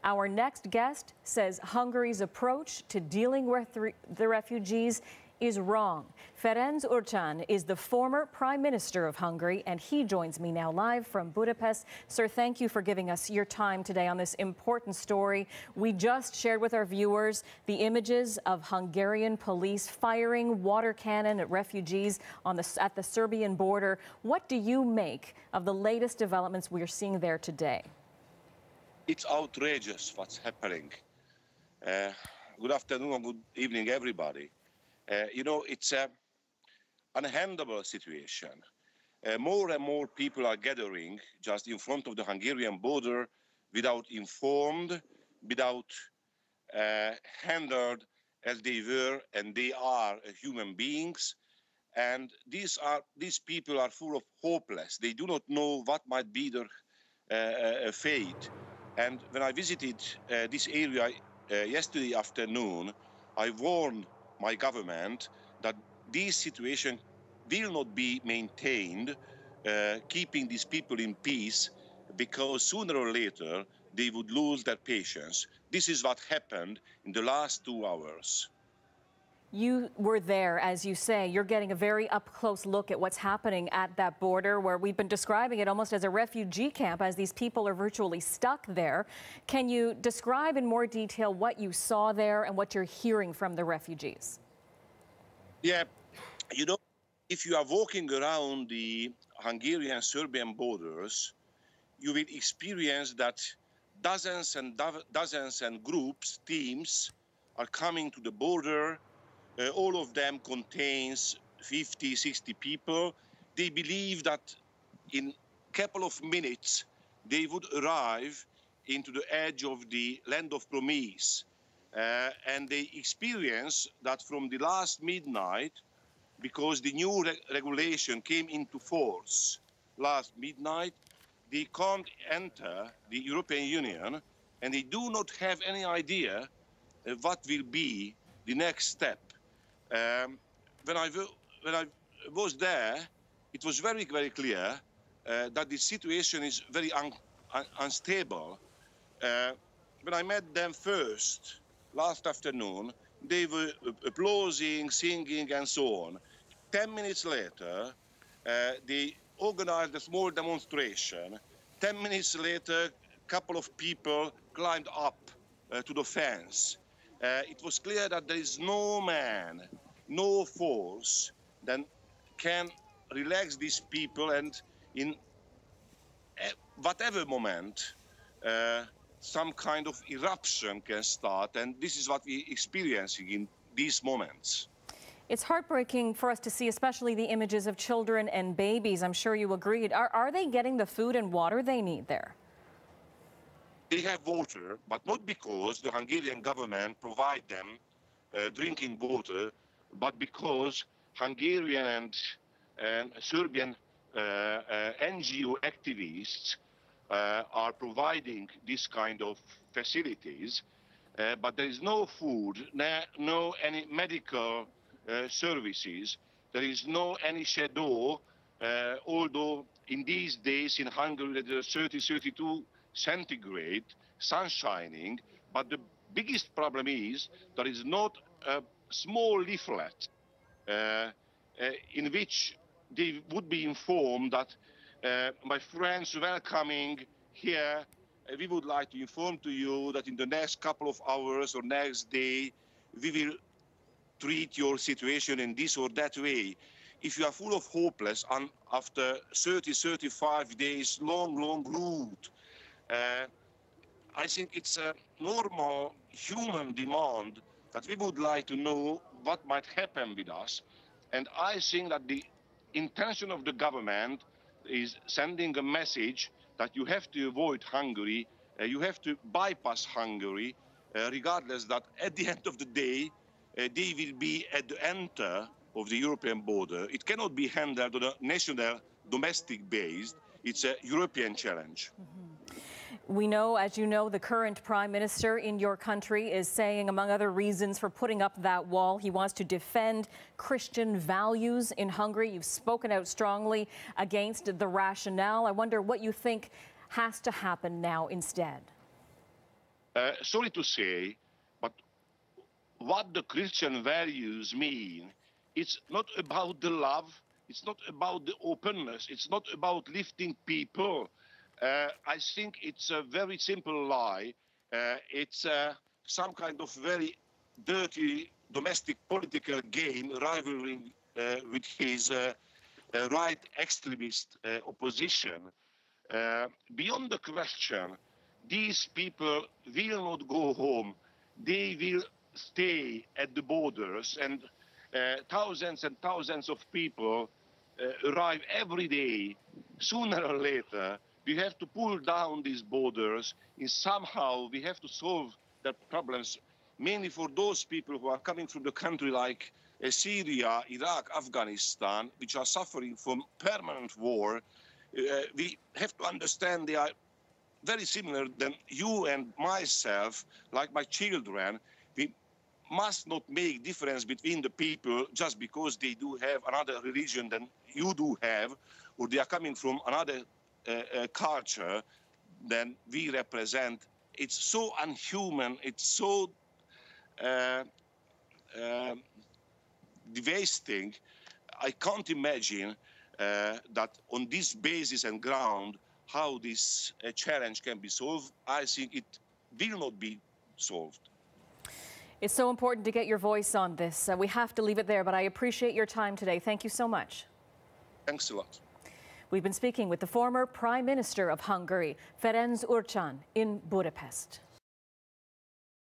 Our next guest says Hungary's approach to dealing with the refugees is wrong. Ferenc Gyurcsány is the former Prime Minister of Hungary, and he joins me now live from Budapest. Sir, thank you for giving us your time today on this important story. We just shared with our viewers the images of Hungarian police firing water cannon at refugees at the Serbian border. What do you make of the latest developments we're seeing there today? It's outrageous what's happening. Good afternoon and good evening, everybody. It's an unhandleable situation. More and more people are gathering just in front of the Hungarian border without informed, without handled as they were and they are human beings. And these people are full of hopeless. They do not know what might be their fate. And when I visited this area yesterday afternoon, I warned my government that this situation will not be maintained, keeping these people in peace, because sooner or later they would lose their patience. This is what happened in the last 2 hours. You were there, as you say. You're getting a very up-close look at what's happening at that border, where we've been describing it almost as a refugee camp, as these people are virtually stuck there. Can you describe in more detail what you saw there and what you're hearing from the refugees? Yeah, if you are walking around the Hungarian-Serbian borders, you will experience that dozens and groups, teams, are coming to the border. All of them contains 50, 60 people. They believe that in a couple of minutes, they would arrive into the edge of the land of promise. And they experience that from the last midnight, because the new regulation came into force last midnight, they can't enter the European Union, and they do not have any idea what will be the next step. When I was there, it was very, very clear that the situation is very unstable. When I met them first, last afternoon, they were applauding, singing, and so on. 10 minutes later, they organized a small demonstration. 10 minutes later, a couple of people climbed up to the fence. It was clear that there is no man, no force that can relax these people, and in whatever moment, some kind of eruption can start, and this is what we're experiencing in these moments. It's heartbreaking for us to see, especially the images of children and babies. I'm sure you agreed. Are they getting the food and water they need there? They have water, but not because the Hungarian government provide them drinking water, but because Hungarian and Serbian NGO activists are providing this kind of facilities, but there is no food, no any medical services. There is no any shadow, although in these days in Hungary there is 30, 32 centigrade, sun shining, but the biggest problem is there is not a small leaflet in which they would be informed that my friends welcoming here, we would like to inform to you that in the next couple of hours or next day, we will treat your situation in this or that way. If you are full of hopeless and after 30, 35 days, long route, I think it's a normal human demand that we would like to know what might happen with us. And I think that the intention of the government is sending a message that you have to avoid Hungary, you have to bypass Hungary, regardless that at the end of the day, they will be at the enter of the European border. It cannot be handled on a national, domestic base. It's a European challenge. We know, as you know, the current Prime Minister in your country is saying, among other reasons for putting up that wall, he wants to defend Christian values in Hungary. You've spoken out strongly against the rationale. I wonder what you think has to happen now instead. Sorry to say, but what the Christian values mean, it's not about the love, it's not about the openness, it's not about lifting people. I think it's a very simple lie. It's some kind of very dirty domestic political game rivaling with his right extremist opposition. Beyond the question, these people will not go home. They will stay at the borders, and thousands and thousands of people arrive every day. Sooner or later, we have to pull down these borders, and somehow we have to solve the problems, mainly for those people who are coming from the country like Syria, Iraq, Afghanistan, which are suffering from permanent war. We have to understand they are very similar than you and myself, like my children. We must not make difference between the people just because they do have another religion than you do have, or they are coming from another culture than we represent. It's so unhuman, it's so devastating. I can't imagine that on this basis and ground, how this challenge can be solved. I think it will not be solved. It's so important to get your voice on this. We have to leave it there, but I appreciate your time today. Thank you so much. Thanks a lot. We've been speaking with the former Prime Minister of Hungary, Ferenc Gyurcsány, in Budapest.